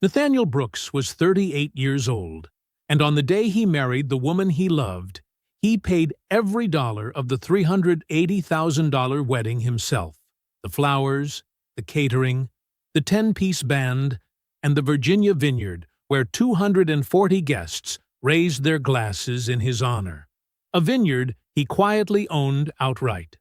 Nathaniel Brooks was 38 years old, and on the day he married the woman he loved, he paid every dollar of the $380,000 wedding himself. The flowers, the catering, the 10-piece band, and the Virginia vineyard, where 240 guests raised their glasses in his honor. A vineyard he quietly owned outright.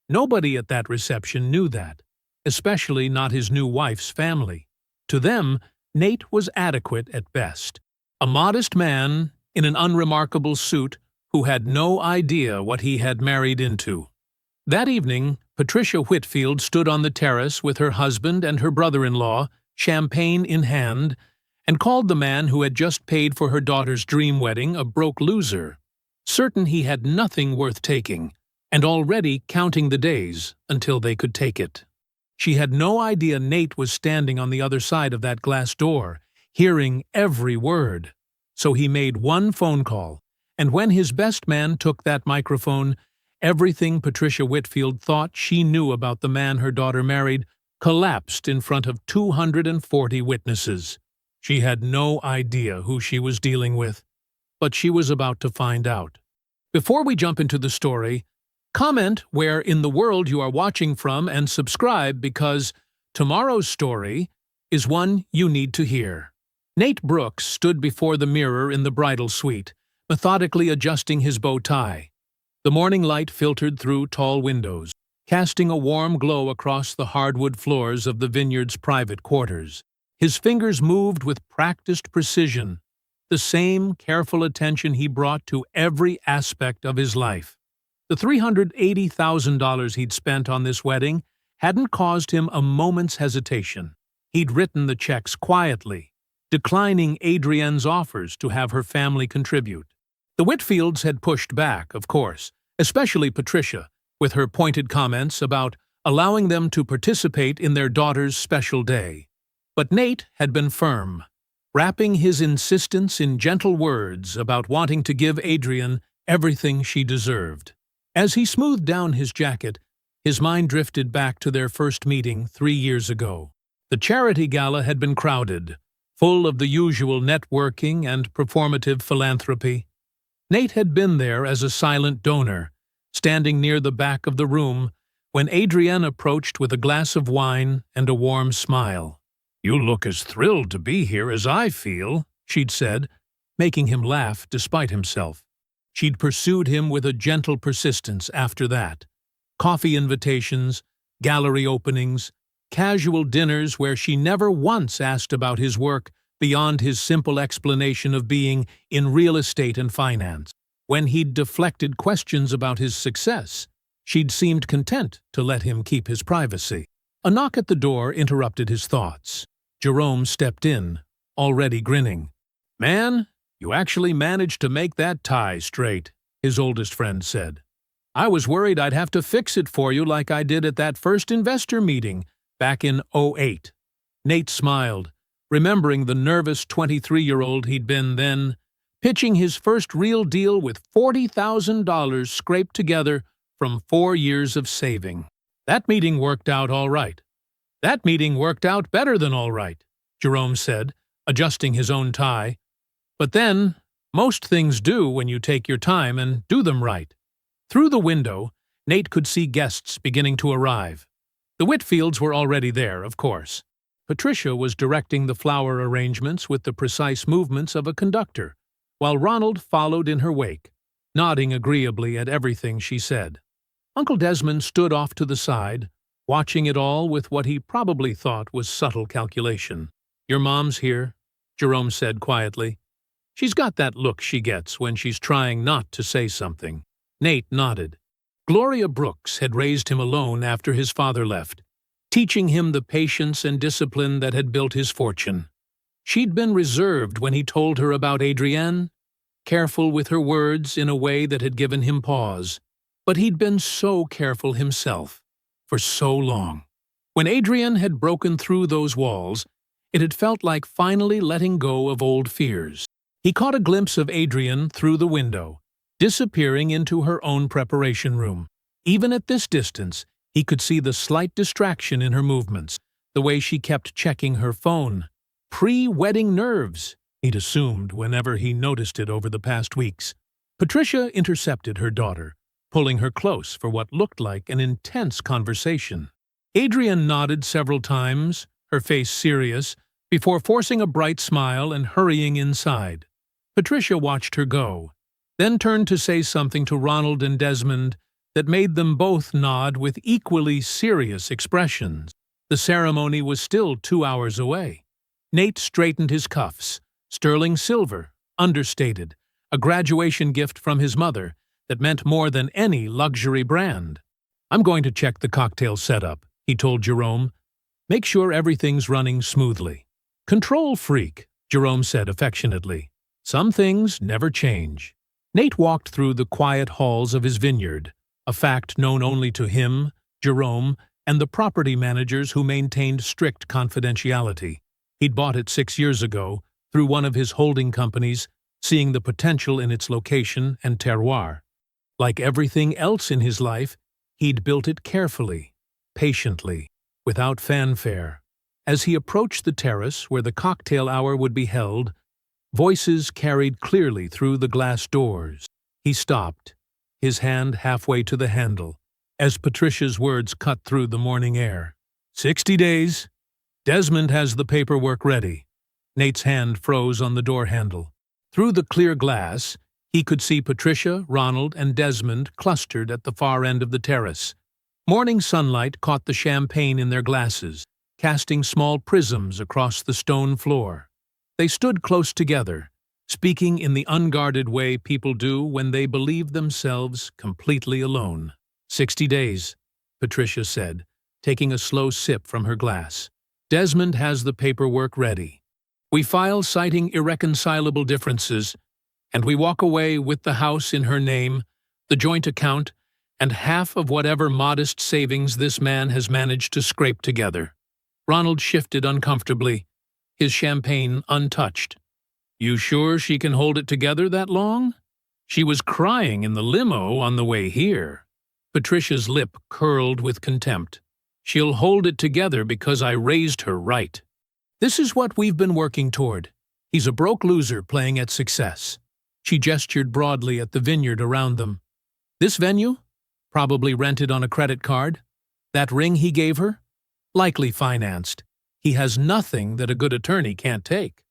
Nobody at that reception knew that, especially not his new wife's family. To them, Nate was adequate at best. A modest man in an unremarkable suit who had no idea what he had married into. That evening, Patricia Whitfield stood on the terrace with her husband and her brother-in-law, champagne in hand, and called the man who had just paid for her daughter's dream wedding a broke loser, certain he had nothing worth taking, and already counting the days until they could take it. She had no idea Nate was standing on the other side of that glass door, hearing every word. So he made one phone call, and when his best man took that microphone, everything Patricia Whitfield thought she knew about the man her daughter married collapsed in front of 240 witnesses. She had no idea who she was dealing with, but she was about to find out. Before we jump into the story, comment where in the world you are watching from and subscribe because tomorrow's story is one you need to hear. Nate Brooks stood before the mirror in the bridal suite, methodically adjusting his bow tie. The morning light filtered through tall windows, casting a warm glow across the hardwood floors of the vineyard's private quarters. His fingers moved with practiced precision, the same careful attention he brought to every aspect of his life. The $380,000 he'd spent on this wedding hadn't caused him a moment's hesitation. He'd written the checks quietly, declining Adrienne's offers to have her family contribute. The Whitfields had pushed back, of course, especially Patricia, with her pointed comments about allowing them to participate in their daughter's special day. But Nate had been firm, wrapping his insistence in gentle words about wanting to give Adrienne everything she deserved. As he smoothed down his jacket, his mind drifted back to their first meeting 3 years ago. The charity gala had been crowded, full of the usual networking and performative philanthropy. Nate had been there as a silent donor, standing near the back of the room when Adrienne approached with a glass of wine and a warm smile. "You look as thrilled to be here as I feel," she'd said, making him laugh despite himself. She'd pursued him with a gentle persistence after that. Coffee invitations, gallery openings, casual dinners where she never once asked about his work beyond his simple explanation of being in real estate and finance. When he'd deflected questions about his success, she'd seemed content to let him keep his privacy. A knock at the door interrupted his thoughts. Jerome stepped in, already grinning. "Man, you actually managed to make that tie straight," his oldest friend said. "I was worried I'd have to fix it for you like I did at that first investor meeting back in '08. Nate smiled, remembering the nervous 23-year-old he'd been then, pitching his first real deal with $40,000 scraped together from 4 years of saving. "That meeting worked out all right." "That meeting worked out better than all right," Jerome said, adjusting his own tie. "But then, most things do when you take your time and do them right." Through the window, Nate could see guests beginning to arrive. The Whitfields were already there, of course. Patricia was directing the flower arrangements with the precise movements of a conductor, while Ronald followed in her wake, nodding agreeably at everything she said. Uncle Desmond stood off to the side, watching it all with what he probably thought was subtle calculation. "Your mom's here," Jerome said quietly. "She's got that look she gets when she's trying not to say something." Nate nodded. Gloria Brooks had raised him alone after his father left, teaching him the patience and discipline that had built his fortune. She'd been reserved when he told her about Adrienne, careful with her words in a way that had given him pause. But he'd been so careful himself, for so long. When Adrienne had broken through those walls, it had felt like finally letting go of old fears. He caught a glimpse of Adrienne through the window, disappearing into her own preparation room. Even at this distance, he could see the slight distraction in her movements, the way she kept checking her phone. pre-wedding nerves, he'd assumed whenever he noticed it over the past weeks. Patricia intercepted her daughter, pulling her close for what looked like an intense conversation. Adrian nodded several times, her face serious, before forcing a bright smile and hurrying inside. Patricia watched her go, then turned to say something to Ronald and Desmond that made them both nod with equally serious expressions. The ceremony was still 2 hours away. Nate straightened his cuffs, sterling silver, understated, a graduation gift from his mother that meant more than any luxury brand. "I'm going to check the cocktail setup," he told Jerome. "Make sure everything's running smoothly." "Control freak," Jerome said affectionately. "Some things never change." Nate walked through the quiet halls of his vineyard, a fact known only to him, Jerome, and the property managers who maintained strict confidentiality. He'd bought it 6 years ago, through one of his holding companies, seeing the potential in its location and terroir. Like everything else in his life, he'd built it carefully, patiently, without fanfare. As he approached the terrace where the cocktail hour would be held, voices carried clearly through the glass doors. He stopped, his hand halfway to the handle, as Patricia's words cut through the morning air. 60 days. Desmond has the paperwork ready." Nate's hand froze on the door handle. Through the clear glass, he could see Patricia, Ronald, and Desmond clustered at the far end of the terrace. Morning sunlight caught the champagne in their glasses, casting small prisms across the stone floor. They stood close together, speaking in the unguarded way people do when they believe themselves completely alone. 60 days, Patricia said, taking a slow sip from her glass. "Desmond has the paperwork ready. We file citing irreconcilable differences, and we walk away with the house in her name, the joint account, and half of whatever modest savings this man has managed to scrape together." Ronald shifted uncomfortably, his champagne untouched. "You sure she can hold it together that long? She was crying in the limo on the way here." Patricia's lip curled with contempt. "She'll hold it together because I raised her right. This is what we've been working toward. He's a broke loser playing at success." She gestured broadly at the vineyard around them. "This venue? Probably rented on a credit card. That ring he gave her? Likely financed. He has nothing that a good attorney can't take."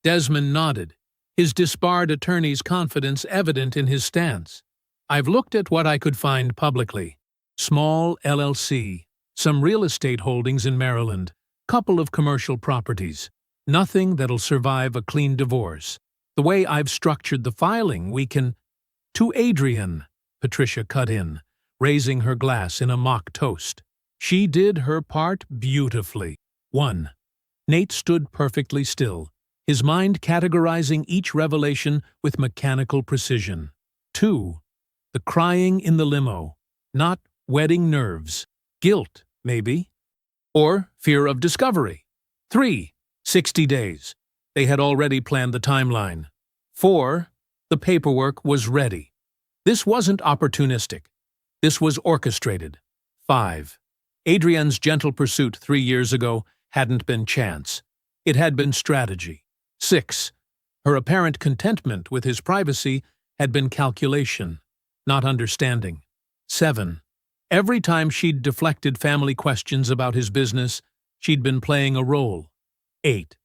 Desmond nodded, his disbarred attorney's confidence evident in his stance. "I've looked at what I could find publicly. Small LLC, some real estate holdings in Maryland, couple of commercial properties. Nothing that'll survive a clean divorce. The way I've structured the filing, we can—" "To Adrian," Patricia cut in, raising her glass in a mock toast. She did her part beautifully. 1. Nate stood perfectly still, his mind categorizing each revelation with mechanical precision. 2. The crying in the limo. Not wedding nerves. Guilt, maybe. Or fear of discovery. 3. 60 days. They had already planned the timeline. 4. The paperwork was ready. This wasn't opportunistic. This was orchestrated. 5. Adrian's gentle pursuit 3 years ago hadn't been chance. It had been strategy. 6. Her apparent contentment with his privacy had been calculation, not understanding. 7. Every time she'd deflected family questions about his business, she'd been playing a role. 8.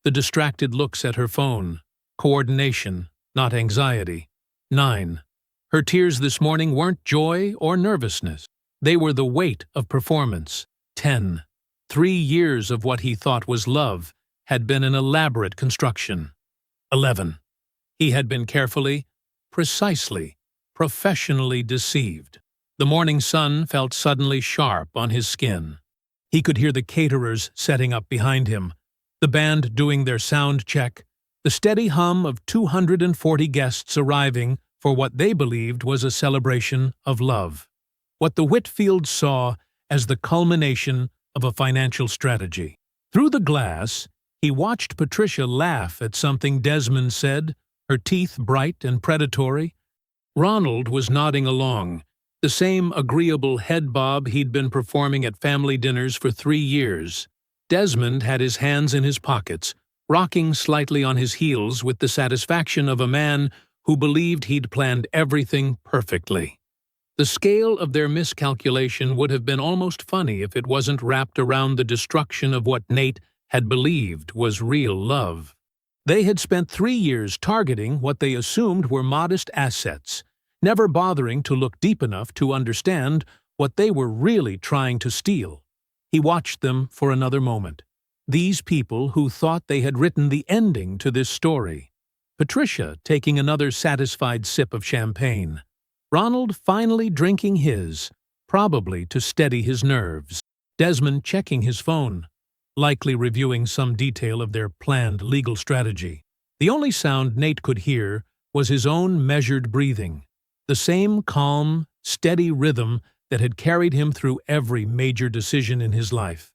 The distracted looks at her phone. Coordination, not anxiety. 9. Her tears this morning weren't joy or nervousness. They were the weight of performance. 10. 3 years of what he thought was love had been an elaborate construction. 11. He had been carefully, precisely, professionally deceived. The morning sun felt suddenly sharp on his skin. He could hear the caterers setting up behind him, the band doing their sound check, the steady hum of 240 guests arriving for what they believed was a celebration of love. What the Whitfields saw as the culmination of a financial strategy. Through the glass, he watched Patricia laugh at something Desmond said, her teeth bright and predatory. Ronald was nodding along, the same agreeable head bob he'd been performing at family dinners for 3 years. Desmond had his hands in his pockets, rocking slightly on his heels with the satisfaction of a man who believed he'd planned everything perfectly. The scale of their miscalculation would have been almost funny if it wasn't wrapped around the destruction of what Nate had believed was real love. They had spent 3 years targeting what they assumed were modest assets, never bothering to look deep enough to understand what they were really trying to steal. He watched them for another moment. These people who thought they had written the ending to this story. Patricia taking another satisfied sip of champagne. Ronald finally drinking his, probably to steady his nerves. Desmond checking his phone, likely reviewing some detail of their planned legal strategy. The only sound Nate could hear was his own measured breathing, the same calm, steady rhythm that had carried him through every major decision in his life,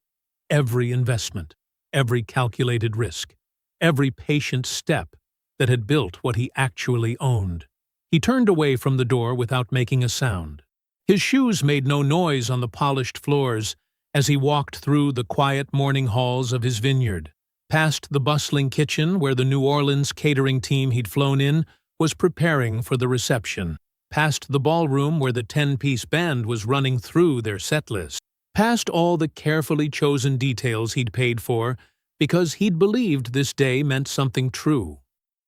every investment, every calculated risk, every patient step that had built what he actually owned. He turned away from the door without making a sound. His shoes made no noise on the polished floors as he walked through the quiet morning halls of his vineyard, past the bustling kitchen where the New Orleans catering team he'd flown in was preparing for the reception, past the ballroom where the 10-piece band was running through their set list, past all the carefully chosen details he'd paid for because he'd believed this day meant something true.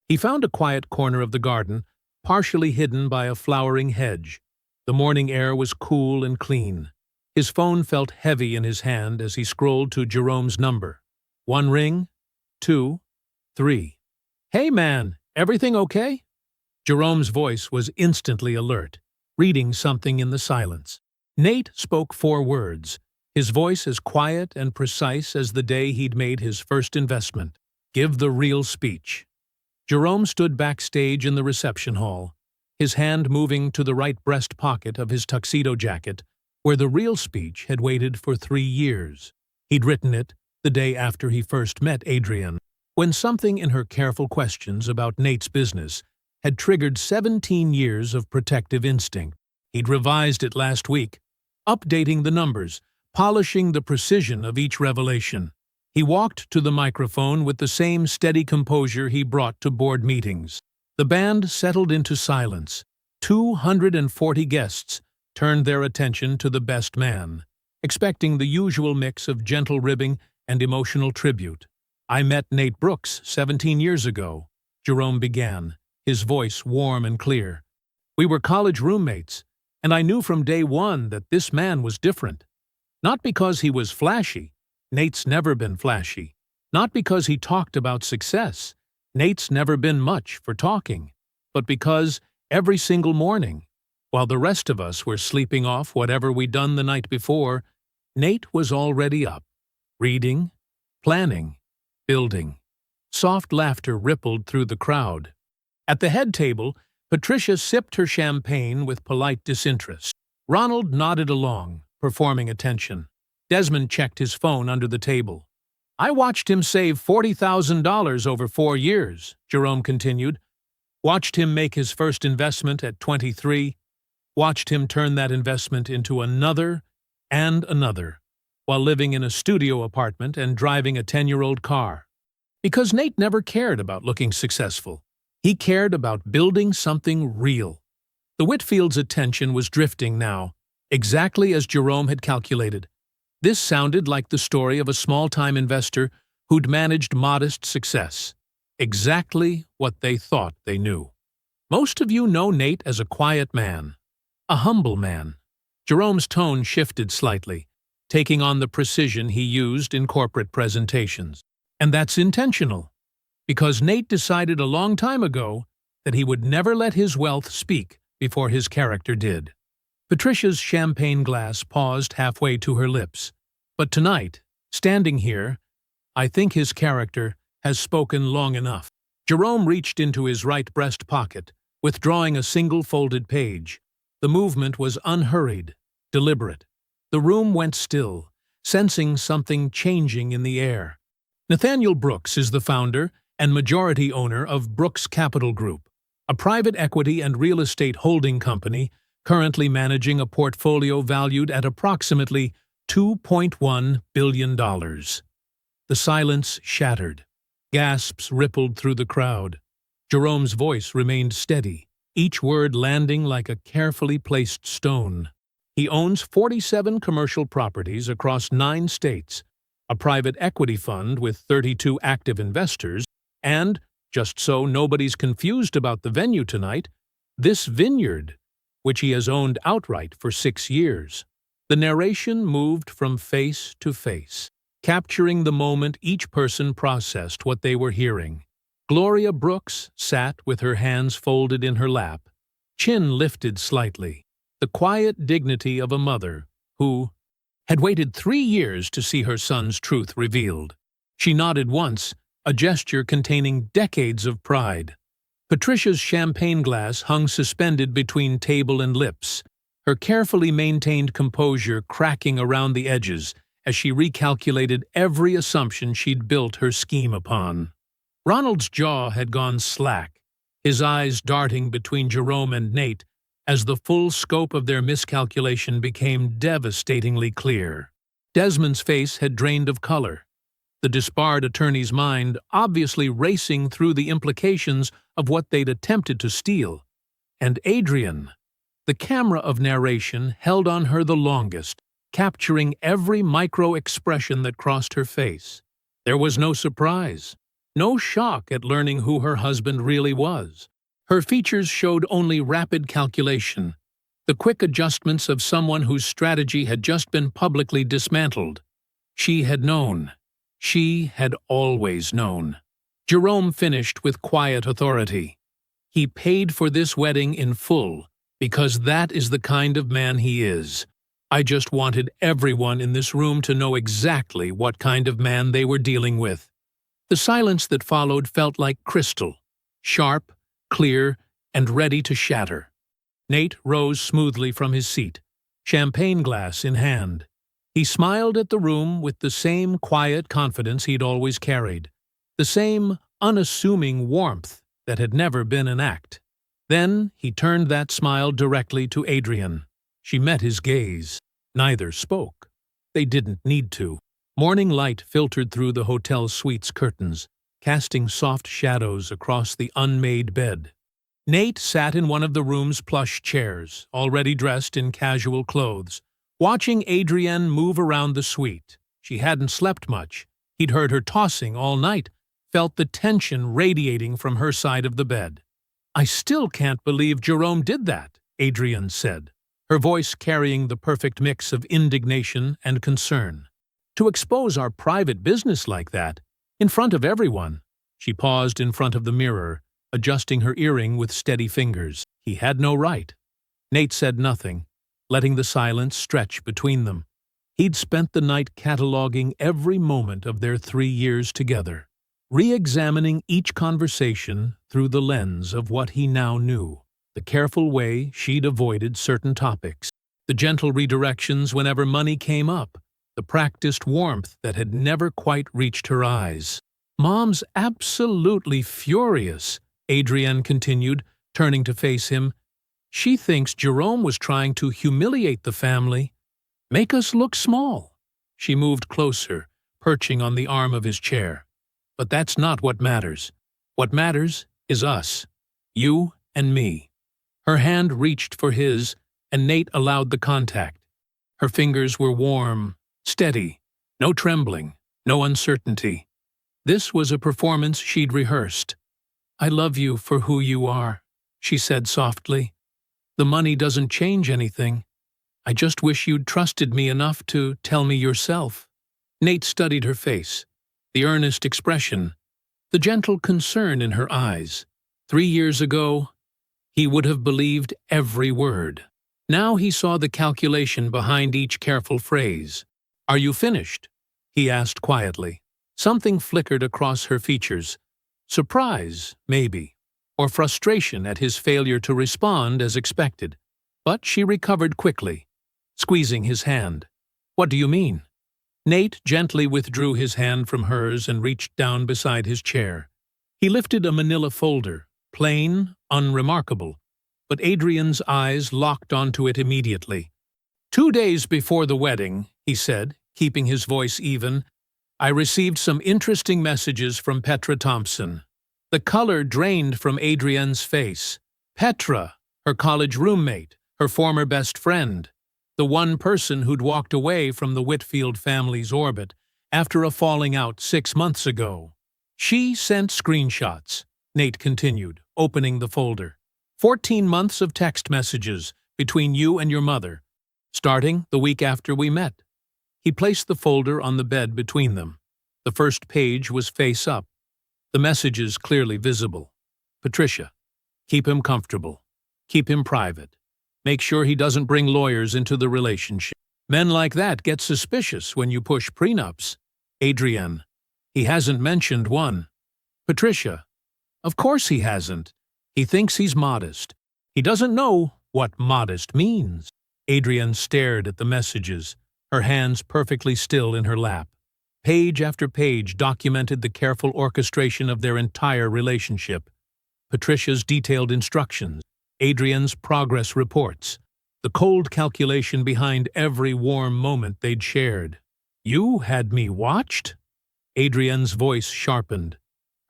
He found a quiet corner of the garden, partially hidden by a flowering hedge. The morning air was cool and clean. His phone felt heavy in his hand as he scrolled to Jerome's number. 1 ring, 2, 3. "Hey man, everything okay?" Jerome's voice was instantly alert, reading something in the silence. Nate spoke 4 words, his voice as quiet and precise as the day he'd made his first investment. "Give the real speech." Jerome stood backstage in the reception hall, his hand moving to the right breast pocket of his tuxedo jacket, where the real speech had waited for 3 years. He'd written it the day after he first met Adrienne, when something in her careful questions about Nate's business had triggered 17 years of protective instinct. He'd revised it last week, updating the numbers, polishing the precision of each revelation. He walked to the microphone with the same steady composure he brought to board meetings. The band settled into silence. 240 guests turned their attention to the best man, expecting the usual mix of gentle ribbing and emotional tribute. "I met Nate Brooks 17 years ago," Jerome began, his voice warm and clear. "We were college roommates, and I knew from day one that this man was different. Not because he was flashy. Nate's never been flashy. Not because he talked about success. Nate's never been much for talking. But because every single morning, while the rest of us were sleeping off whatever we'd done the night before, Nate was already up, reading, planning, building." Soft laughter rippled through the crowd. At the head table, Patricia sipped her champagne with polite disinterest. Ronald nodded along, performing attention. Desmond checked his phone under the table. "I watched him save $40,000 over 4 years," Jerome continued. "Watched him make his first investment at 23, watched him turn that investment into another and another, while living in a studio apartment and driving a 10-year-old car. Because Nate never cared about looking successful. He cared about building something real." The Whitfield's attention was drifting now, exactly as Jerome had calculated. This sounded like the story of a small-time investor who'd managed modest success. Exactly what they thought they knew. "Most of you know Nate as a quiet man, a humble man." Jerome's tone shifted slightly, taking on the precision he used in corporate presentations. "And that's intentional, because Nate decided a long time ago that he would never let his wealth speak before his character did." Patricia's champagne glass paused halfway to her lips. "But tonight, standing here, I think his character has spoken long enough." Jerome reached into his right breast pocket, withdrawing a single folded page. The movement was unhurried, deliberate. The room went still, sensing something changing in the air. Nathaniel Brooks is the founder and majority owner of Brooks Capital Group, a private equity and real estate holding company currently managing a portfolio valued at approximately $2.1 billion. The silence shattered. Gasps rippled through the crowd. Jerome's voice remained steady, each word landing like a carefully placed stone. He owns 47 commercial properties across 9 states, a private equity fund with 32 active investors, and, just so nobody's confused about the venue tonight, this vineyard, which he has owned outright for 6 years. The narration moved from face to face, capturing the moment each person processed what they were hearing. Gloria Brooks sat with her hands folded in her lap, chin lifted slightly, the quiet dignity of a mother who had waited 3 years to see her son's truth revealed. She nodded once, a gesture containing decades of pride. Patricia's champagne glass hung suspended between table and lips, her carefully maintained composure cracking around the edges as she recalculated every assumption she'd built her scheme upon. Ronald's jaw had gone slack, his eyes darting between Jerome and Nate as the full scope of their miscalculation became devastatingly clear. Desmond's face had drained of color, the disbarred attorney's mind obviously racing through the implications of what they'd attempted to steal. And Adrian, the camera of narration, held on her the longest, capturing every micro-expression that crossed her face. There was no surprise, no shock at learning who her husband really was. Her features showed only rapid calculation, the quick adjustments of someone whose strategy had just been publicly dismantled. She had known. She had always known. Jerome finished with quiet authority. He paid for this wedding in full, because that is the kind of man he is. I just wanted everyone in this room to know exactly what kind of man they were dealing with. The silence that followed felt like crystal, sharp, clear, and ready to shatter. Nate rose smoothly from his seat, champagne glass in hand. He smiled at the room with the same quiet confidence he'd always carried, the same unassuming warmth that had never been an act. Then he turned that smile directly to Adrian. She met his gaze. Neither spoke. They didn't need to. Morning light filtered through the hotel suite's curtains, casting soft shadows across the unmade bed. Nate sat in one of the room's plush chairs, already dressed in casual clothes, watching Adrienne move around the suite. She hadn't slept much. He'd heard her tossing all night, felt the tension radiating from her side of the bed. "I still can't believe Jerome did that," Adrienne said, her voice carrying the perfect mix of indignation and concern. "To expose our private business like that, in front of everyone." She paused in front of the mirror, adjusting her earring with steady fingers. He had no right. Nate said nothing, letting the silence stretch between them. He'd spent the night cataloging every moment of their 3 years together, re-examining each conversation through the lens of what he now knew, the careful way she'd avoided certain topics, the gentle redirections whenever money came up, the practiced warmth that had never quite reached her eyes. "Mom's absolutely furious," Adrienne continued, turning to face him. "She thinks Jerome was trying to humiliate the family, make us look small." She moved closer, perching on the arm of his chair. "But that's not what matters. What matters is us, you and me." Her hand reached for his, and Nate allowed the contact. Her fingers were warm, steady, no trembling, no uncertainty. This was a performance she'd rehearsed. "I love you for who you are," she said softly. "The money doesn't change anything. I just wish you'd trusted me enough to tell me yourself." Nate studied her face, the earnest expression, the gentle concern in her eyes. 3 years ago, he would have believed every word. Now he saw the calculation behind each careful phrase. "Are you finished?" he asked quietly. Something flickered across her features. Surprise, maybe, or frustration at his failure to respond as expected. But she recovered quickly, squeezing his hand. "What do you mean?" Nate gently withdrew his hand from hers and reached down beside his chair. He lifted a manila folder, plain, unremarkable, but Adrian's eyes locked onto it immediately. 2 days before the wedding," he said, keeping his voice even, I received some interesting messages from Petra Thompson. The color drained from Adrienne's face. Petra, her college roommate, her former best friend, the one person who'd walked away from the Whitfield family's orbit after a falling out 6 months ago. She sent screenshots, Nate continued, opening the folder. 14 months of text messages between you and your mother, starting the week after we met. He placed the folder on the bed between them. The first page was face up, the messages clearly visible. Patricia, keep him comfortable. Keep him private. Make sure he doesn't bring lawyers into the relationship. Men like that get suspicious when you push prenups. Adrienne, he hasn't mentioned one. Patricia, of course he hasn't. He thinks he's modest. He doesn't know what modest means. Adrienne stared at the messages, her hands perfectly still in her lap. Page after page documented the careful orchestration of their entire relationship. Patricia's detailed instructions, Adrienne's progress reports, the cold calculation behind every warm moment they'd shared. You had me watched? Adrienne's voice sharpened,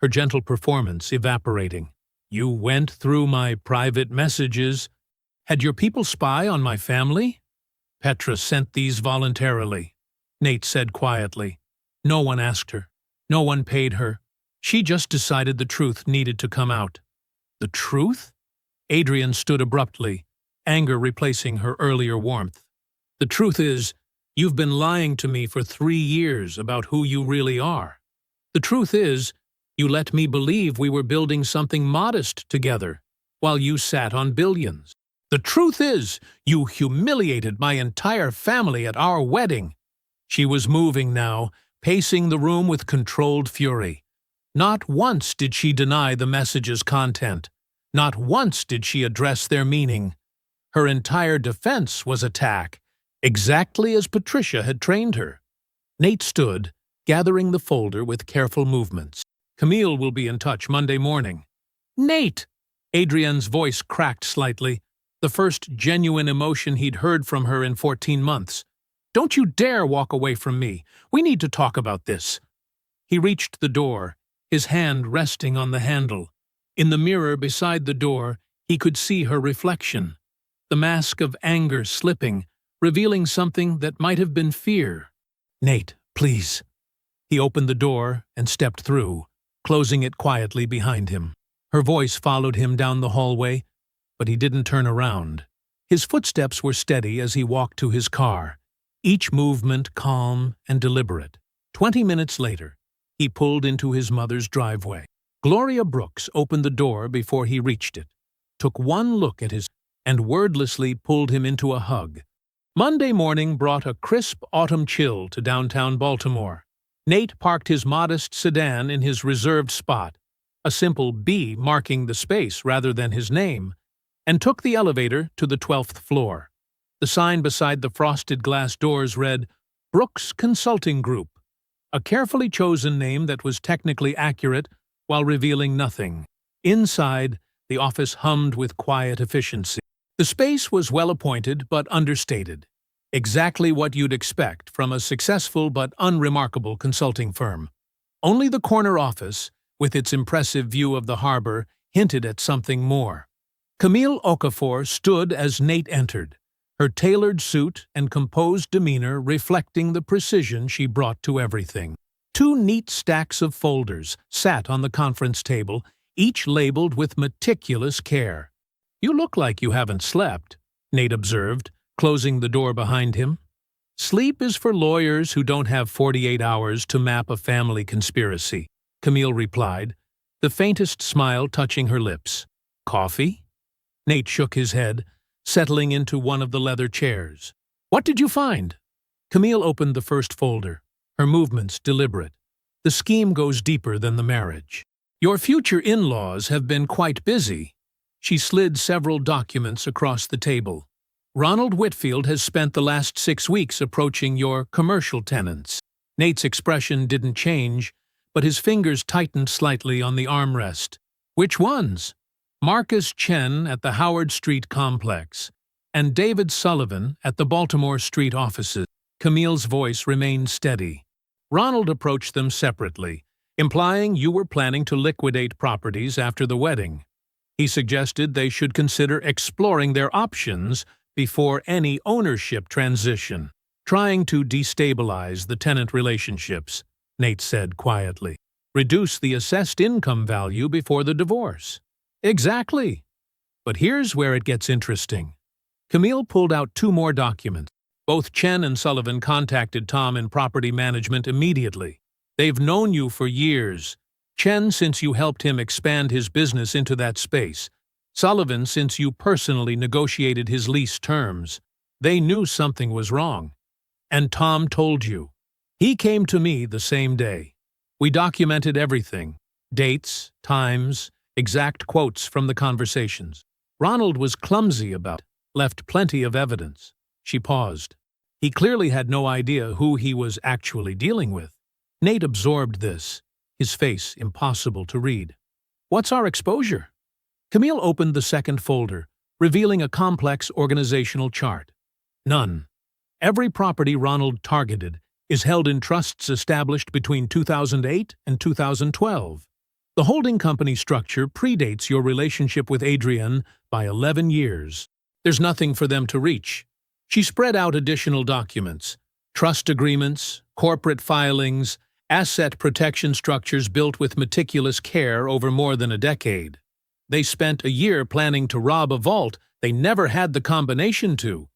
her gentle performance evaporating. You went through my private messages. Had your people spy on my family? Petra sent these voluntarily, Nate said quietly. No one asked her. No one paid her. She just decided the truth needed to come out. The truth? Adrienne stood abruptly, anger replacing her earlier warmth. The truth is, you've been lying to me for 3 years about who you really are. The truth is, you let me believe we were building something modest together, while you sat on billions. The truth is, you humiliated my entire family at our wedding. She was moving now, pacing the room with controlled fury. Not once did she deny the message's content. Not once did she address their meaning. Her entire defense was attack, exactly as Patricia had trained her. Nate stood, gathering the folder with careful movements. Camille will be in touch Monday morning. Nate! Adrienne's voice cracked slightly, the first genuine emotion he'd heard from her in 14 months. Don't you dare walk away from me. We need to talk about this. He reached the door, his hand resting on the handle. In the mirror beside the door, he could see her reflection, the mask of anger slipping, revealing something that might have been fear. Nate, please. He opened the door and stepped through, closing it quietly behind him. Her voice followed him down the hallway, but he didn't turn around. His footsteps were steady as he walked to his car, each movement calm and deliberate. 20 minutes later, he pulled into his mother's driveway. Gloria Brooks opened the door before he reached it, took one look at his and wordlessly pulled him into a hug. Monday morning brought a crisp autumn chill to downtown Baltimore. Nate parked his modest sedan in his reserved spot, a simple B marking the space rather than his name, and took the elevator to the 12th floor. The sign beside the frosted glass doors read, Brooks Consulting Group, a carefully chosen name that was technically accurate while revealing nothing. Inside, the office hummed with quiet efficiency. The space was well-appointed but understated, exactly what you'd expect from a successful but unremarkable consulting firm. Only the corner office, with its impressive view of the harbor, hinted at something more. Camille Okafor stood as Nate entered, her tailored suit and composed demeanor reflecting the precision she brought to everything. 2 neat stacks of folders sat on the conference table, each labeled with meticulous care. You look like you haven't slept, Nate observed, closing the door behind him. Sleep is for lawyers who don't have 48 hours to map a family conspiracy, Camille replied, the faintest smile touching her lips. Coffee? Nate shook his head, settling into one of the leather chairs. What did you find? Camille opened the first folder, her movements deliberate. The scheme goes deeper than the marriage. Your future in-laws have been quite busy. She slid several documents across the table. Ronald Whitfield has spent the last 6 weeks approaching your commercial tenants. Nate's expression didn't change, but his fingers tightened slightly on the armrest. Which ones? Marcus Chen at the Howard Street complex, and David Sullivan at the Baltimore Street offices. Camille's voice remained steady. Ronald approached them separately, implying you were planning to liquidate properties after the wedding. He suggested they should consider exploring their options before any ownership transition, trying to destabilize the tenant relationships, Nate said quietly. Reduce the assessed income value before the divorce. Exactly. But here's where it gets interesting. Camille pulled out 2 more documents. Both Chen and Sullivan contacted Tom in property management immediately. They've known you for years. Chen since you helped him expand his business into that space. Sullivan since you personally negotiated his lease terms. They knew something was wrong. And Tom told you. He came to me the same day. We documented everything. Dates, times, exact quotes from the conversations. Ronald was clumsy about it, left plenty of evidence. She paused. He clearly had no idea who he was actually dealing with. Nate absorbed this, his face impossible to read. What's our exposure? Camille opened the second folder, revealing a complex organizational chart. None. Every property Ronald targeted is held in trusts established between 2008 and 2012. The holding company structure predates your relationship with Adrienne by 11 years. There's nothing for them to reach. She spread out additional documents, trust agreements, corporate filings, asset protection structures built with meticulous care over more than a decade. They spent a year planning to rob a vault they never had the combination to.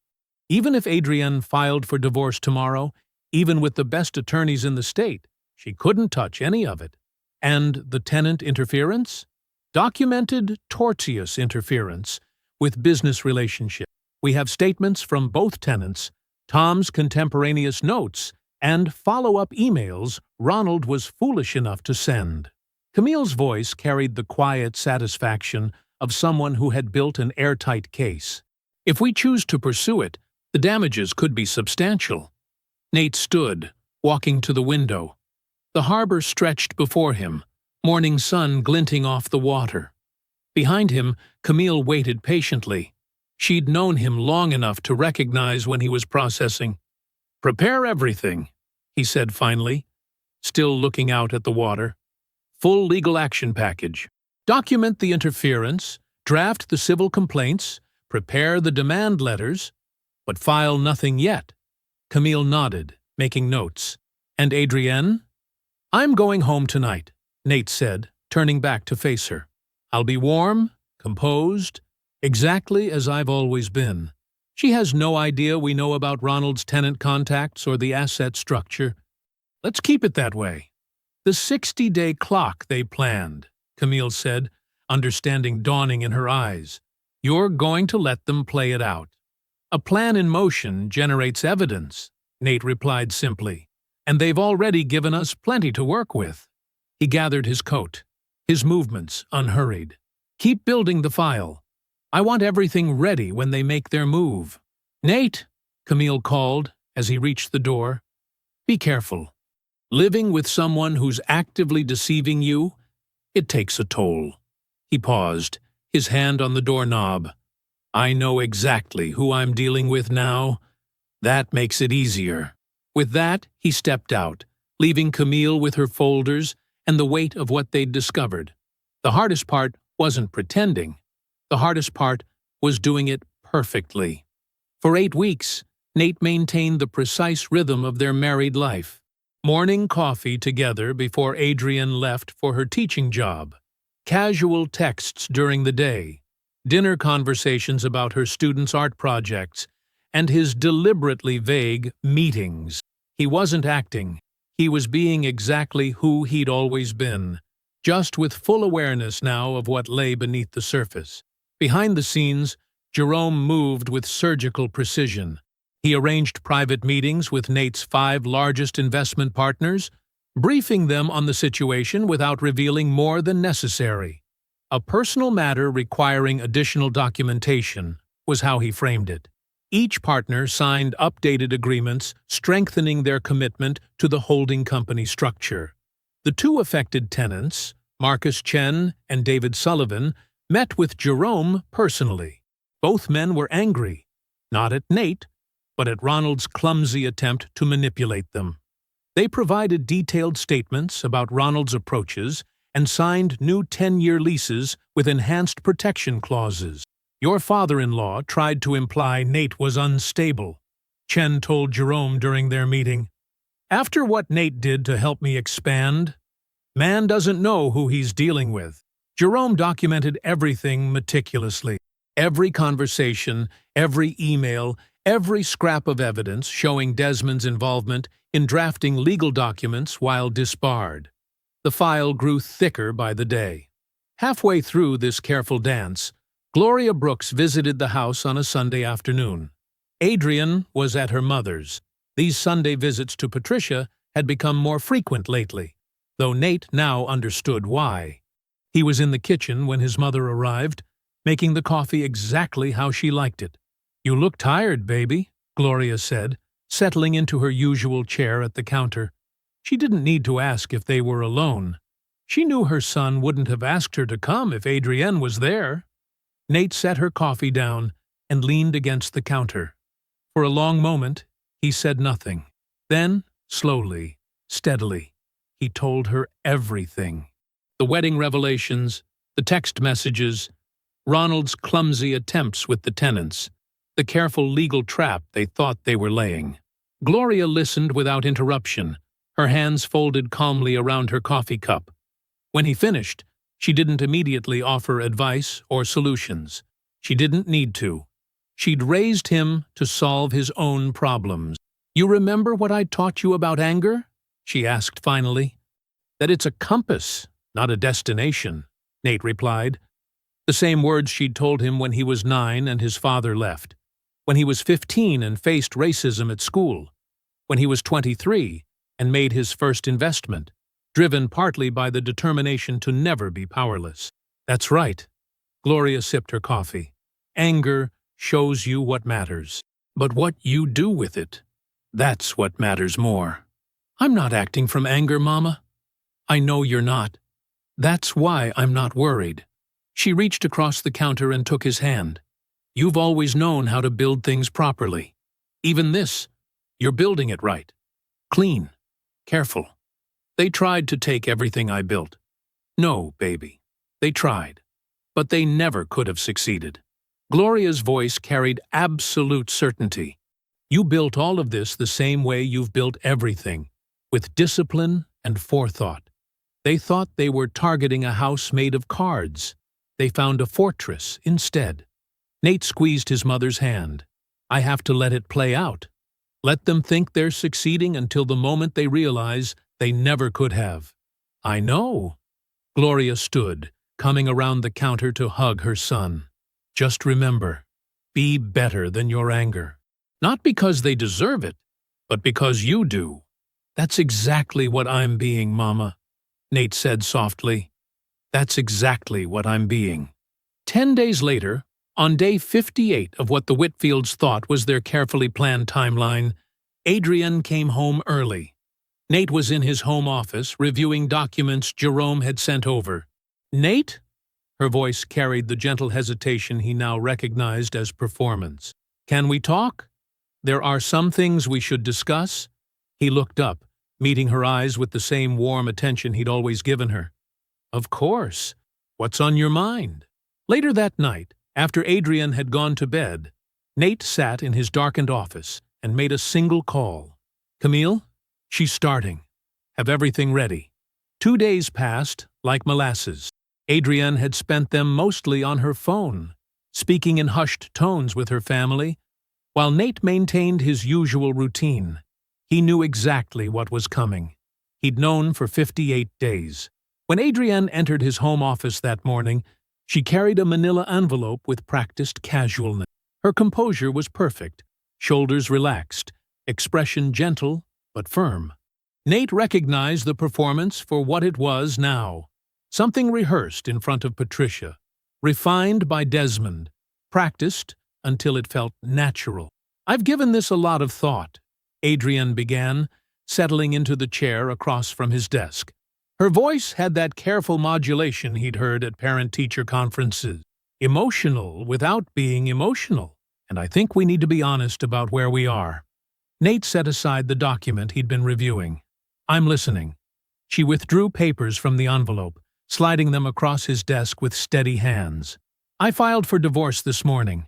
Even if Adrienne filed for divorce tomorrow, even with the best attorneys in the state, she couldn't touch any of it. And the tenant interference? Documented tortious interference with business relationships. We have statements from both tenants, Tom's contemporaneous notes, and follow-up emails Ronald was foolish enough to send. Camille's voice carried the quiet satisfaction of someone who had built an airtight case. If we choose to pursue it, the damages could be substantial. Nate stood, walking to the window. The harbor stretched before him, morning sun glinting off the water. Behind him, Camille waited patiently. She'd known him long enough to recognize when he was processing. "Prepare everything," he said finally, still looking out at the water. "Full legal action package. Document the interference, draft the civil complaints, prepare the demand letters, but file nothing yet." Camille nodded, making notes. "And Adrienne?" "I'm going home tonight," Nate said, turning back to face her. "I'll be warm, composed, exactly as I've always been. She has no idea we know about Ronald's tenant contacts or the asset structure. Let's keep it that way." "The 60-day clock they planned," Camille said, understanding dawning in her eyes. "You're going to let them play it out." "A plan in motion generates evidence," Nate replied simply, "and they've already given us plenty to work with." He gathered his coat, his movements unhurried. "Keep building the file. I want everything ready when they make their move." "Nate," Camille called as he reached the door, "be careful. Living with someone who's actively deceiving you, it takes a toll." He paused, his hand on the doorknob. "I know exactly who I'm dealing with now. That makes it easier." With that, he stepped out, leaving Camille with her folders and the weight of what they'd discovered. The hardest part wasn't pretending. The hardest part was doing it perfectly. For 8 weeks, Nate maintained the precise rhythm of their married life. Morning coffee together before Adrienne left for her teaching job. Casual texts during the day. Dinner conversations about her students' art projects, and his deliberately vague meetings. He wasn't acting. He was being exactly who he'd always been, just with full awareness now of what lay beneath the surface. Behind the scenes, Jerome moved with surgical precision. He arranged private meetings with Nate's 5 largest investment partners, briefing them on the situation without revealing more than necessary. A personal matter requiring additional documentation was how he framed it. Each partner signed updated agreements strengthening their commitment to the holding company structure. The 2 affected tenants, Marcus Chen and David Sullivan, met with Jerome personally. Both men were angry, not at Nate, but at Ronald's clumsy attempt to manipulate them. They provided detailed statements about Ronald's approaches and signed new 10-year leases with enhanced protection clauses. Your father-in-law tried to imply Nate was unstable, Chen told Jerome during their meeting. After what Nate did to help me expand, man doesn't know who he's dealing with. Jerome documented everything meticulously. Every conversation, every email, every scrap of evidence showing Desmond's involvement in drafting legal documents while disbarred. The file grew thicker by the day. Halfway through this careful dance, Gloria Brooks visited the house on a Sunday afternoon. Adrian was at her mother's. These Sunday visits to Patricia had become more frequent lately, though Nate now understood why. He was in the kitchen when his mother arrived, making the coffee exactly how she liked it. "You look tired, baby," Gloria said, settling into her usual chair at the counter. She didn't need to ask if they were alone. She knew her son wouldn't have asked her to come if Adrienne was there. Nate set her coffee down and leaned against the counter. For a long moment, he said nothing. Then, slowly, steadily, he told her everything. The wedding revelations, the text messages, Ronald's clumsy attempts with the tenants, the careful legal trap they thought they were laying. Gloria listened without interruption, her hands folded calmly around her coffee cup. When he finished, she didn't immediately offer advice or solutions. She didn't need to. She'd raised him to solve his own problems. "You remember what I taught you about anger?" she asked finally. "That it's a compass, not a destination," Nate replied. The same words she'd told him when he was 9 and his father left, when he was 15 and faced racism at school, when he was 23 and made his first investment, driven partly by the determination to never be powerless. "That's right." Gloria sipped her coffee. "Anger shows you what matters. But what you do with it, that's what matters more." "I'm not acting from anger, Mama." "I know you're not. That's why I'm not worried." She reached across the counter and took his hand. "You've always known how to build things properly. Even this, you're building it right. Clean. Careful. They tried to take everything I built. No, baby. They tried. But they never could have succeeded." Gloria's voice carried absolute certainty. "You built all of this the same way you've built everything, with discipline and forethought. They thought they were targeting a house made of cards. They found a fortress instead." Nate squeezed his mother's hand. "I have to let it play out. Let them think they're succeeding until the moment they realize they never could have." "I know." Gloria stood, coming around the counter to hug her son. "Just remember, be better than your anger. Not because they deserve it, but because you do." "That's exactly what I'm being, Mama," Nate said softly. "That's exactly what I'm being." 10 days later, on day 58 of what the Whitfields thought was their carefully planned timeline, Adrienne came home early. Nate was in his home office reviewing documents Jerome had sent over. "Nate?" Her voice carried the gentle hesitation he now recognized as performance. "Can we talk? There are some things we should discuss." He looked up, meeting her eyes with the same warm attention he'd always given her. "Of course. What's on your mind?" Later that night, after Adrian had gone to bed, Nate sat in his darkened office and made a single call. "Camille, she's starting. Have everything ready." 2 days passed like molasses. Adrienne had spent them mostly on her phone, speaking in hushed tones with her family, while Nate maintained his usual routine. He knew exactly what was coming. He'd known for 58 days. When Adrienne entered his home office that morning, she carried a manila envelope with practiced casualness. Her composure was perfect, shoulders relaxed, expression gentle but firm. Nate recognized the performance for what it was now. Something rehearsed in front of Patricia, refined by Desmond, practiced until it felt natural. "I've given this a lot of thought," Adrienne began, settling into the chair across from his desk. Her voice had that careful modulation he'd heard at parent-teacher conferences. Emotional without being emotional. "And I think we need to be honest about where we are." Nate set aside the document he'd been reviewing. I'm listening. She withdrew papers from the envelope, sliding them across his desk with steady hands. I filed for divorce this morning.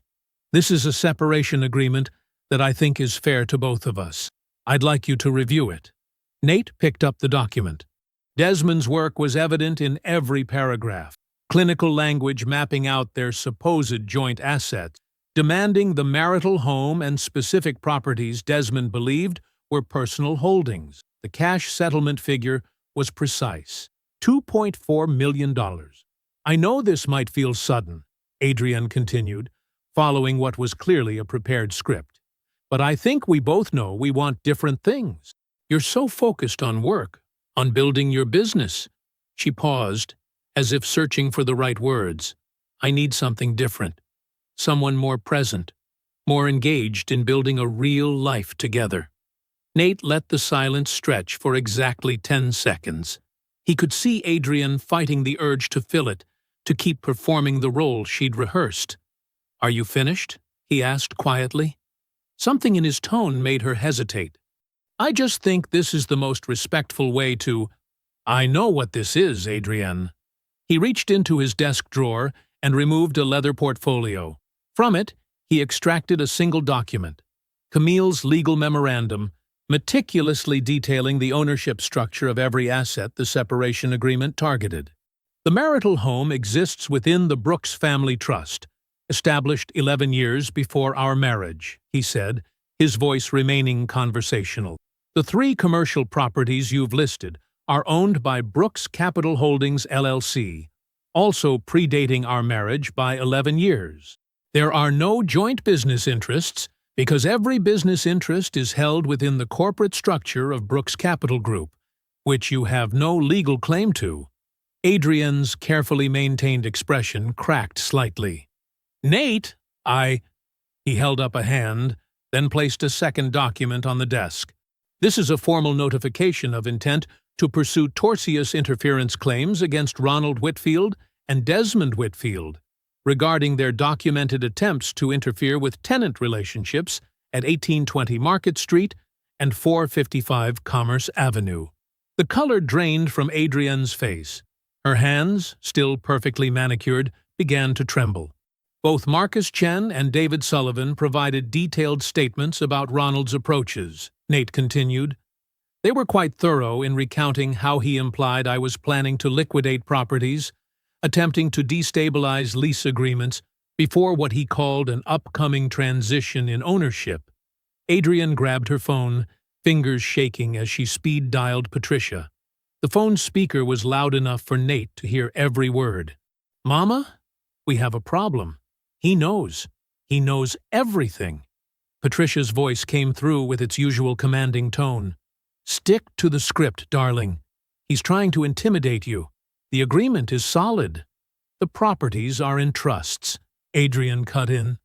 This is a separation agreement that I think is fair to both of us. I'd like you to review it. Nate picked up the document. Desmond's work was evident in every paragraph, clinical language mapping out their supposed joint assets, demanding the marital home and specific properties Desmond believed were personal holdings. The cash settlement figure was precise: $2.4 million. I know this might feel sudden, Adrian continued, following what was clearly a prepared script. But I think we both know we want different things. You're so focused on work, on building your business. She paused, as if searching for the right words. I need something different. Someone more present, more engaged in building a real life together. Nate let the silence stretch for exactly 10 seconds. He could see Adrian fighting the urge to fill it, to keep performing the role she'd rehearsed. Are you finished? He asked quietly. Something in his tone made her hesitate. I just think this is the most respectful way to— I know what this is, Adrian. He reached into his desk drawer and removed a leather portfolio. From it, he extracted a single document, Camille's legal memorandum, meticulously detailing the ownership structure of every asset the separation agreement targeted. The marital home exists within the Brooks Family Trust, established 11 years before our marriage, he said, his voice remaining conversational. The 3 commercial properties you've listed are owned by Brooks Capital Holdings, LLC, also predating our marriage by 11 years. There are no joint business interests because every business interest is held within the corporate structure of Brooks Capital Group, which you have no legal claim to. Adrian's carefully maintained expression cracked slightly. Nate, He held up a hand, then placed a second document on the desk. This is a formal notification of intent to pursue tortious interference claims against Ronald Whitfield and Desmond Whitfield regarding their documented attempts to interfere with tenant relationships at 1820 Market Street and 455 Commerce Avenue. The color drained from Adrian's face. Her hands, still perfectly manicured, began to tremble. Both Marcus Chen and David Sullivan provided detailed statements about Ronald's approaches, Nate continued. They were quite thorough in recounting how he implied I was planning to liquidate properties, attempting to destabilize lease agreements before what he called an upcoming transition in ownership. Adrian grabbed her phone, fingers shaking as she speed-dialed Patricia. The phone's speaker was loud enough for Nate to hear every word. Mama, we have a problem. He knows. He knows everything. Patricia's voice came through with its usual commanding tone. Stick to the script, darling. He's trying to intimidate you. The agreement is solid. The properties are in trusts, Adrian cut in.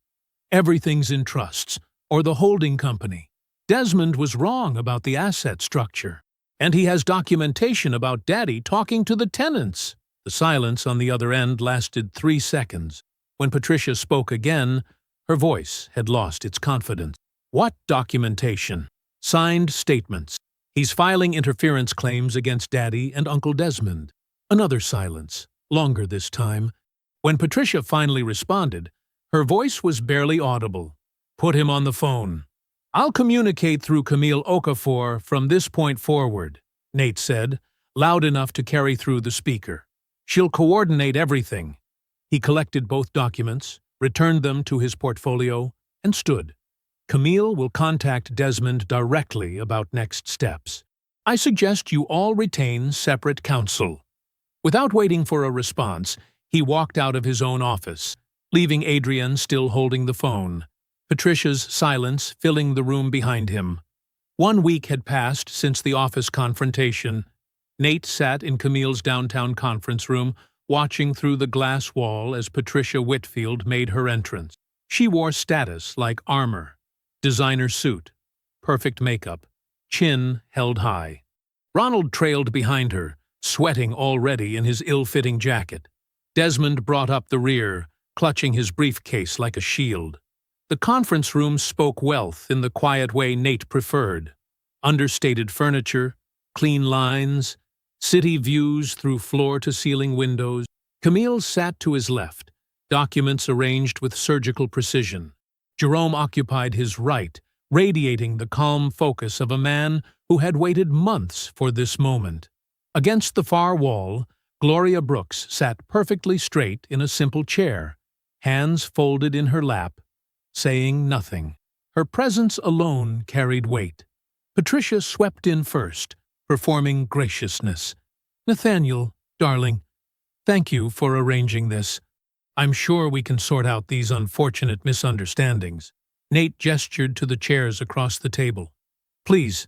Everything's in trusts, or the holding company. Desmond was wrong about the asset structure. And he has documentation about Daddy talking to the tenants. The silence on the other end lasted 3 seconds. When Patricia spoke again, her voice had lost its confidence. What documentation? Signed statements. He's filing interference claims against Daddy and Uncle Desmond. Another silence, longer this time. When Patricia finally responded, her voice was barely audible. Put him on the phone. I'll communicate through Camille Okafor from this point forward, Nate said, loud enough to carry through the speaker. She'll coordinate everything. He collected both documents, returned them to his portfolio, and stood. Camille will contact Desmond directly about next steps. I suggest you all retain separate counsel. Without waiting for a response, he walked out of his own office, leaving Adrian still holding the phone, Patricia's silence filling the room behind him. 1 week had passed since the office confrontation. Nate sat in Camille's downtown conference room, watching through the glass wall as Patricia Whitfield made her entrance. She wore status like armor, designer suit, perfect makeup, chin held high. Ronald trailed behind her, sweating already in his ill-fitting jacket. Desmond brought up the rear, clutching his briefcase like a shield. The conference room spoke wealth in the quiet way Nate preferred. Understated furniture, clean lines, city views through floor-to-ceiling windows. Camille sat to his left, documents arranged with surgical precision. Jerome occupied his right, radiating the calm focus of a man who had waited months for this moment. Against the far wall, Gloria Brooks sat perfectly straight in a simple chair, hands folded in her lap, saying nothing. Her presence alone carried weight. Patricia swept in first, performing graciousness. "Nathaniel, darling, thank you for arranging this. I'm sure we can sort out these unfortunate misunderstandings." Nate gestured to the chairs across the table. "Please,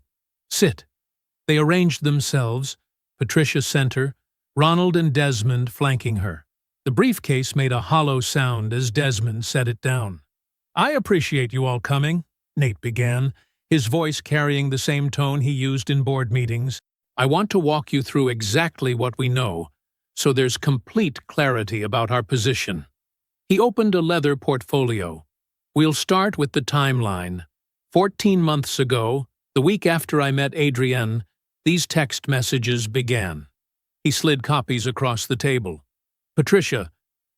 sit." They arranged themselves, Patricia center, Ronald and Desmond flanking her. The briefcase made a hollow sound as Desmond set it down. "I appreciate you all coming," Nate began, his voice carrying the same tone he used in board meetings. "I want to walk you through exactly what we know, so there's complete clarity about our position." He opened a leather portfolio. "We'll start with the timeline. 14 months ago, the week after I met Adrienne, these text messages began." He slid copies across the table. "Patricia,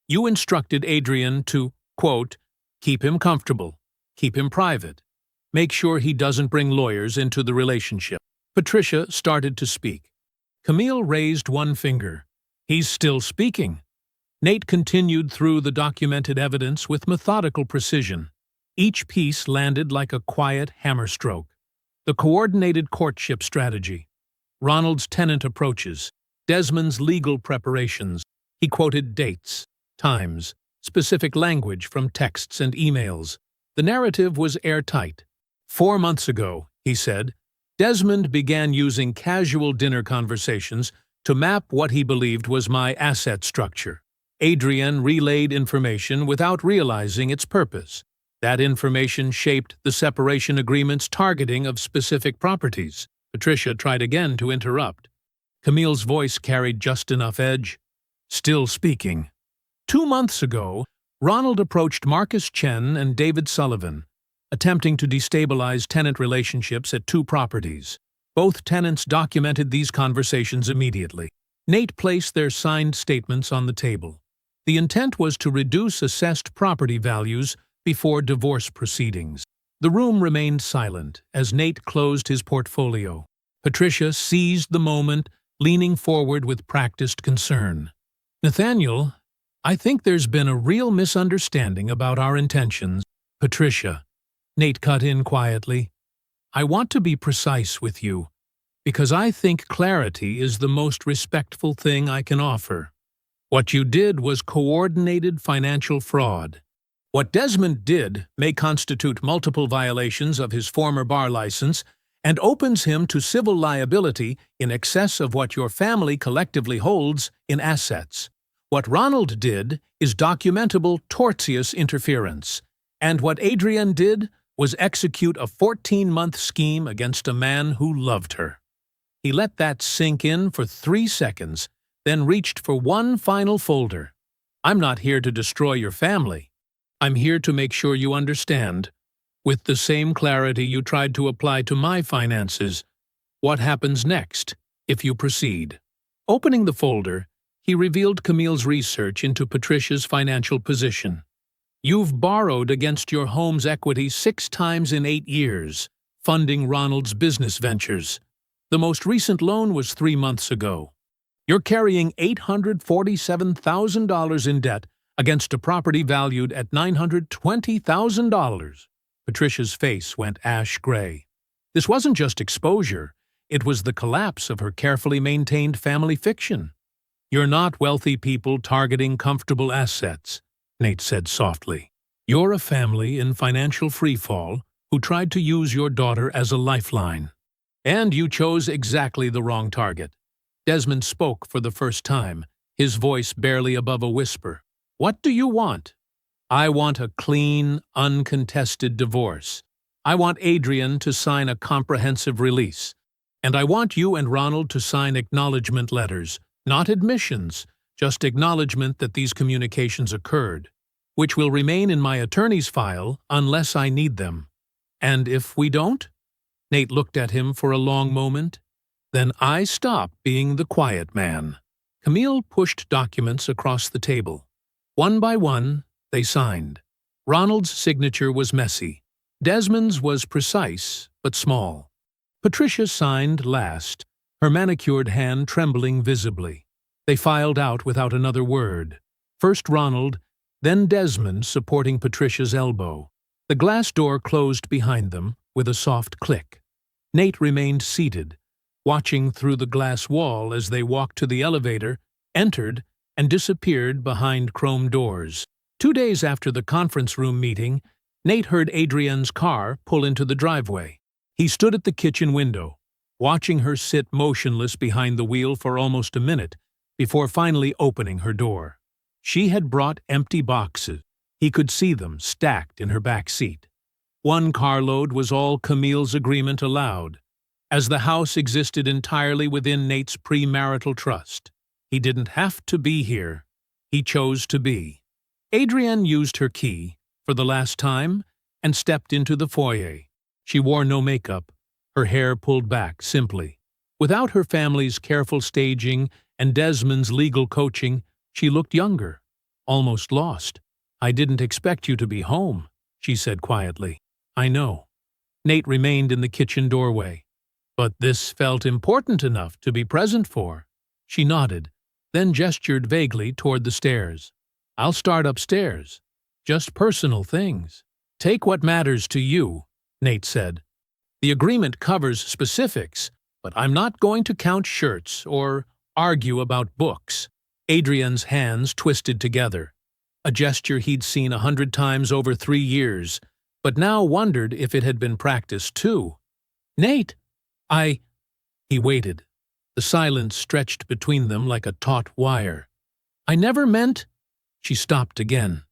you instructed Adrienne to, quote, keep him comfortable, keep him private, make sure he doesn't bring lawyers into the relationship." Patricia started to speak. Camille raised one finger. "He's still speaking." Nate continued through the documented evidence with methodical precision. Each piece landed like a quiet hammerstroke. The coordinated courtship strategy, Ronald's tenant approaches, Desmond's legal preparations. He quoted dates, times, specific language from texts and emails. The narrative was airtight. 4 months ago, he said, Desmond began using casual dinner conversations to map what he believed was my asset structure. Adrienne relayed information without realizing its purpose. That information shaped the separation agreement's targeting of specific properties. Patricia tried again to interrupt. Camille's voice carried just enough edge. "Still speaking." 2 months ago, Ronald approached Marcus Chen and David Sullivan, attempting to destabilize tenant relationships at 2 properties. Both tenants documented these conversations immediately. Nate placed their signed statements on the table. The intent was to reduce assessed property values before divorce proceedings. The room remained silent as Nate closed his portfolio. Patricia seized the moment, leaning forward with practiced concern. "Nathaniel, I think there's been a real misunderstanding about our intentions." "Patricia," Nate cut in quietly, "I want to be precise with you, because I think clarity is the most respectful thing I can offer. What you did was coordinated financial fraud. What Desmond did may constitute multiple violations of his former bar license and opens him to civil liability in excess of what your family collectively holds in assets. What Ronald did is documentable tortious interference, and what Adrienne did was execute a 14-month scheme against a man who loved her." He let that sink in for 3 seconds, then reached for one final folder. "I'm not here to destroy your family. I'm here to make sure you understand, with the same clarity you tried to apply to my finances, what happens next if you proceed." Opening the folder, he revealed Camille's research into Patricia's financial position. "You've borrowed against your home's equity 6 times in 8 years, funding Ronald's business ventures. The most recent loan was 3 months ago. You're carrying $847,000 in debt against a property valued at $920,000. Patricia's face went ash gray. This wasn't just exposure, it was the collapse of her carefully maintained family fiction. "You're not wealthy people targeting comfortable assets," Nate said softly. "You're a family in financial freefall who tried to use your daughter as a lifeline. And you chose exactly the wrong target." Desmond spoke for the first time, his voice barely above a whisper. "What do you want?" "I want a clean, uncontested divorce. I want Adrienne to sign a comprehensive release. And I want you and Ronald to sign acknowledgement letters, not admissions, just acknowledgement that these communications occurred, which will remain in my attorney's file unless I need them. And if we don't?" Nate looked at him for a long moment. Then I stop being the quiet man. Camille pushed documents across the table. One by one, they signed. Ronald's signature was messy. Desmond's was precise, but small. Patricia signed last, her manicured hand trembling visibly. They filed out without another word. First Ronald, then Desmond supporting Patricia's elbow. The glass door closed behind them with a soft click. Nate remained seated, watching through the glass wall as they walked to the elevator, entered, and disappeared behind chrome doors. 2 days after the conference room meeting, Nate heard Adrienne's car pull into the driveway. He stood at the kitchen window, watching her sit motionless behind the wheel for almost a minute before finally opening her door. She had brought empty boxes. He could see them stacked in her back seat. One carload was all Camille's agreement allowed, as the house existed entirely within Nate's premarital trust. He didn't have to be here. He chose to be. Adrienne used her key, for the last time, and stepped into the foyer. She wore no makeup, her hair pulled back simply. Without her family's careful staging and Desmond's legal coaching, she looked younger, almost lost. "I didn't expect you to be home," she said quietly. "I know." Nate remained in the kitchen doorway. "But this felt important enough to be present for." She nodded, then gestured vaguely toward the stairs. "I'll start upstairs. Just personal things." "Take what matters to you," Nate said. "The agreement covers specifics, but I'm not going to count shirts or argue about books." Adrienne's hands twisted together, a gesture he'd seen 100 times over 3 years, but now wondered if it had been practiced too. "Nate, He waited. The silence stretched between them like a taut wire. "I never meant—" She stopped again.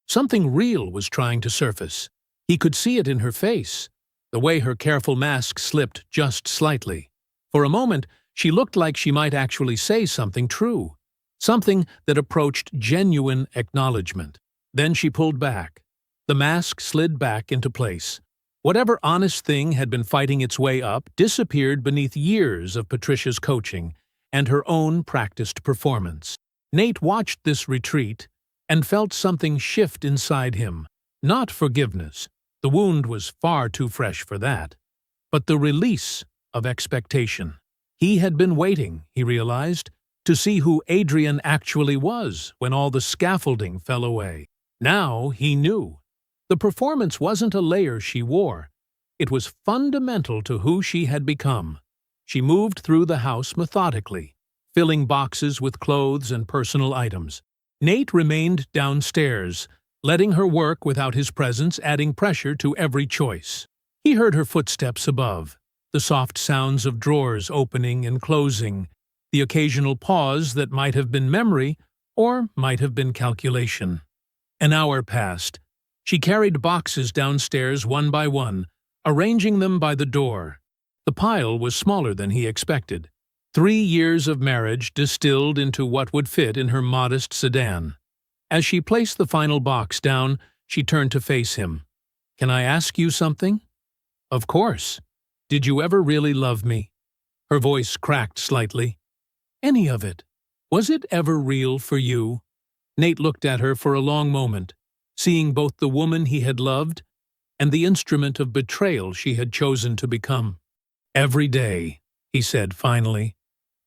Something real was trying to surface. He could see it in her face, the way her careful mask slipped just slightly. For a moment, she looked like she might actually say something true, something that approached genuine acknowledgement. Then she pulled back. The mask slid back into place. Whatever honest thing had been fighting its way up disappeared beneath years of Patricia's coaching and her own practiced performance. Nate watched this retreat and felt something shift inside him. Not forgiveness, the wound was far too fresh for that, but the release of expectation. He had been waiting, he realized, to see who Adrienne actually was when all the scaffolding fell away. Now he knew. The performance wasn't a layer she wore. It was fundamental to who she had become. She moved through the house methodically, filling boxes with clothes and personal items. Nate remained downstairs, letting her work without his presence, adding pressure to every choice. He heard her footsteps above, the soft sounds of drawers opening and closing, the occasional pause that might have been memory or might have been calculation. An hour passed. She carried boxes downstairs one by one, arranging them by the door. The pile was smaller than he expected. 3 years of marriage distilled into what would fit in her modest sedan. As she placed the final box down, she turned to face him. "Can I ask you something?" "Of course. Did you ever really love me?" Her voice cracked slightly. "Any of it. Was it ever real for you?" Nate looked at her for a long moment, seeing both the woman he had loved and the instrument of betrayal she had chosen to become. "Every day," he said finally.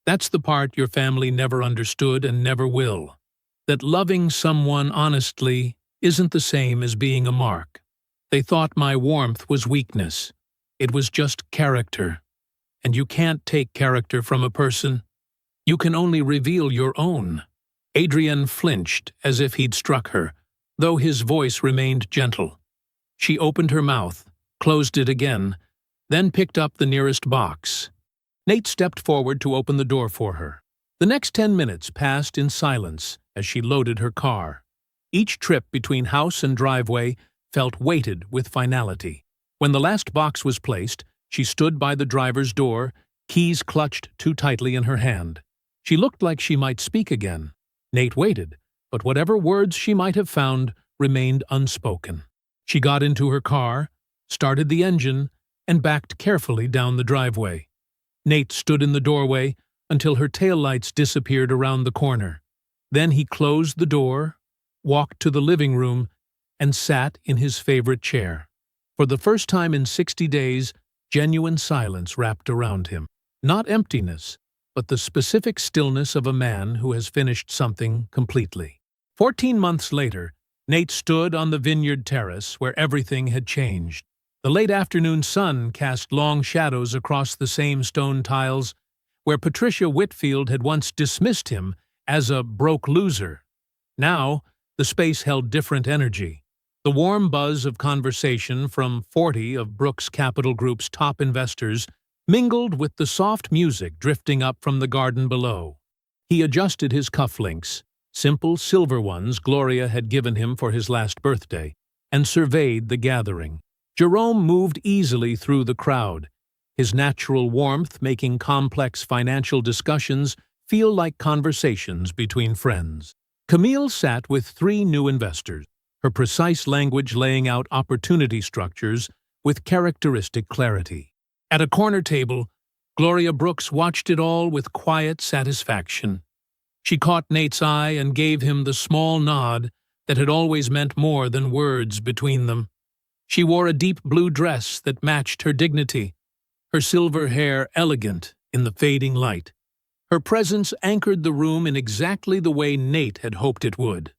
"That's the part your family never understood and never will. That loving someone honestly isn't the same as being a mark. They thought my warmth was weakness. It was just character. And you can't take character from a person. You can only reveal your own." Adrienne flinched as if he'd struck her, though his voice remained gentle. She opened her mouth, closed it again, then picked up the nearest box. Nate stepped forward to open the door for her. The next 10 minutes passed in silence as she loaded her car. Each trip between house and driveway felt weighted with finality. When the last box was placed, she stood by the driver's door, keys clutched too tightly in her hand. She looked like she might speak again. Nate waited, but whatever words she might have found remained unspoken. She got into her car, started the engine, and backed carefully down the driveway. Nate stood in the doorway until her taillights disappeared around the corner. Then he closed the door, walked to the living room, and sat in his favorite chair. For the first time in 60 days, genuine silence wrapped around him. Not emptiness, but the specific stillness of a man who has finished something completely. 14 months later, Nate stood on the vineyard terrace where everything had changed. The late afternoon sun cast long shadows across the same stone tiles where Patricia Whitfield had once dismissed him as a broke loser. Now, the space held different energy. The warm buzz of conversation from 40 of Brooks Capital Group's top investors mingled with the soft music drifting up from the garden below. He adjusted his cufflinks, simple silver ones Gloria had given him for his last birthday, and surveyed the gathering. Jerome moved easily through the crowd, his natural warmth making complex financial discussions feel like conversations between friends. Camille sat with 3 new investors, her precise language laying out opportunity structures with characteristic clarity. At a corner table, Gloria Brooks watched it all with quiet satisfaction. She caught Nate's eye and gave him the small nod that had always meant more than words between them. She wore a deep blue dress that matched her dignity, her silver hair elegant in the fading light. Her presence anchored the room in exactly the way Nate had hoped it would.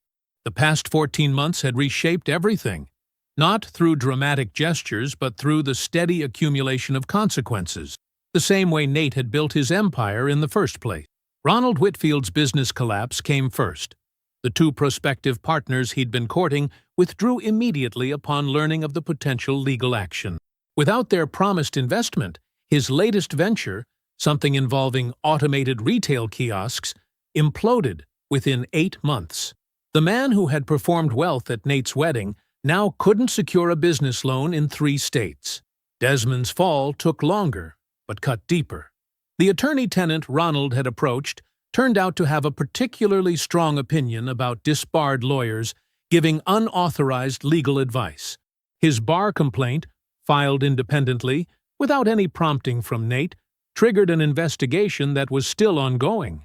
The past 14 months had reshaped everything, not through dramatic gestures but through the steady accumulation of consequences, the same way Nate had built his empire in the first place. Ronald Whitfield's business collapse came first. The 2 prospective partners he'd been courting withdrew immediately upon learning of the potential legal action. Without their promised investment, his latest venture, something involving automated retail kiosks, imploded within 8 months. The man who had performed wealth at Nate's wedding now couldn't secure a business loan in 3 states. Desmond's fall took longer, but cut deeper. The attorney-tenant Ronald had approached turned out to have a particularly strong opinion about disbarred lawyers giving unauthorized legal advice. His bar complaint, filed independently, without any prompting from Nate, triggered an investigation that was still ongoing.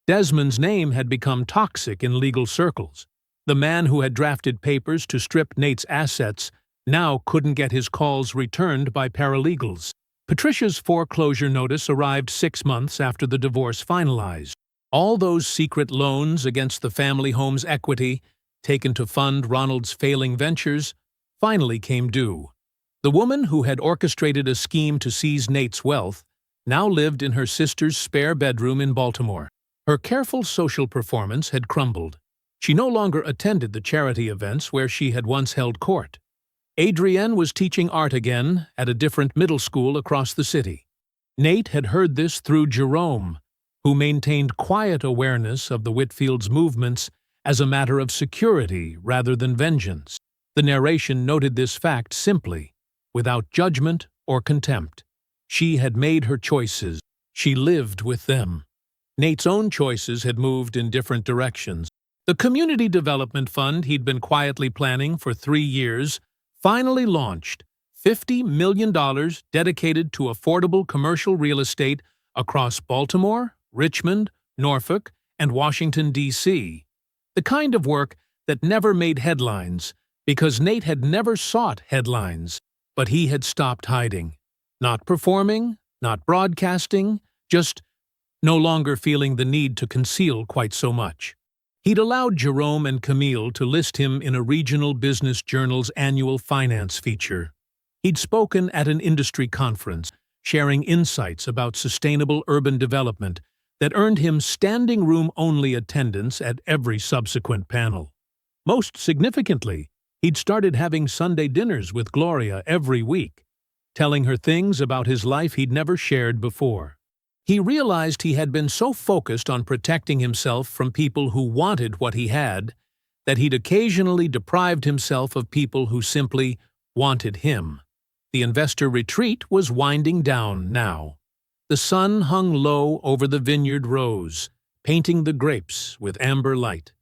Desmond's name had become toxic in legal circles. The man who had drafted papers to strip Nate's assets now couldn't get his calls returned by paralegals. Patricia's foreclosure notice arrived 6 months after the divorce finalized. All those secret loans against the family home's equity, taken to fund Ronald's failing ventures, finally came due. The woman who had orchestrated a scheme to seize Nate's wealth now lived in her sister's spare bedroom in Baltimore. Her careful social performance had crumbled. She no longer attended the charity events where she had once held court. Adrienne was teaching art again at a different middle school across the city. Nate had heard this through Jerome, who maintained quiet awareness of the Whitfields' movements as a matter of security rather than vengeance. The narration noted this fact simply, without judgment or contempt. She had made her choices. She lived with them. Nate's own choices had moved in different directions. The community development fund he'd been quietly planning for 3 years finally launched, $50 million dedicated to affordable commercial real estate across Baltimore, Richmond, Norfolk, and Washington, D.C. The kind of work that never made headlines, because Nate had never sought headlines, but he had stopped hiding. Not performing, not broadcasting, just no longer feeling the need to conceal quite so much. He'd allowed Jerome and Camille to list him in a regional business journal's annual finance feature. He'd spoken at an industry conference, sharing insights about sustainable urban development that earned him standing room-only attendance at every subsequent panel. Most significantly, he'd started having Sunday dinners with Gloria every week, telling her things about his life he'd never shared before. He realized he had been so focused on protecting himself from people who wanted what he had that he'd occasionally deprived himself of people who simply wanted him. The investor retreat was winding down now. The sun hung low over the vineyard rows, painting the grapes with amber light.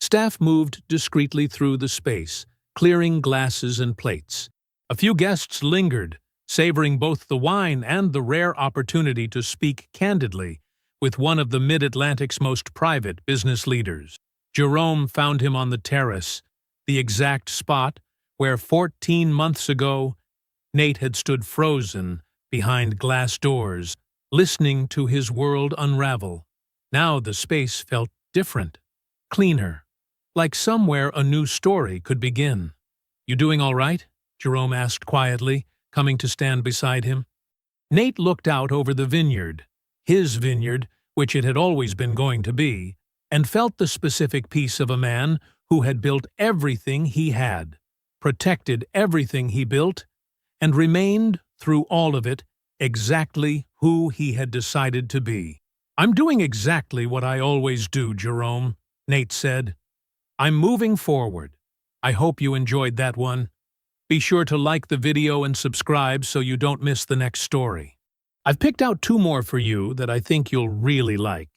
Staff moved discreetly through the space, clearing glasses and plates. A few guests lingered, savoring both the wine and the rare opportunity to speak candidly with one of the Mid-Atlantic's most private business leaders. Jerome found him on the terrace, the exact spot where 14 months ago Nate had stood frozen behind glass doors, listening to his world unravel. Now the space felt different, cleaner, like somewhere a new story could begin. "You doing all right?" Jerome asked quietly, coming to stand beside him. Nate looked out over the vineyard, his vineyard, which it had always been going to be, and felt the specific peace of a man who had built everything he had, protected everything he built, and remained, through all of it, exactly who he had decided to be. "I'm doing exactly what I always do, Jerome," Nate said. "I'm moving forward. I hope you enjoyed that one. Be sure to like the video and subscribe so you don't miss the next story. I've picked out 2 more for you that I think you'll really like.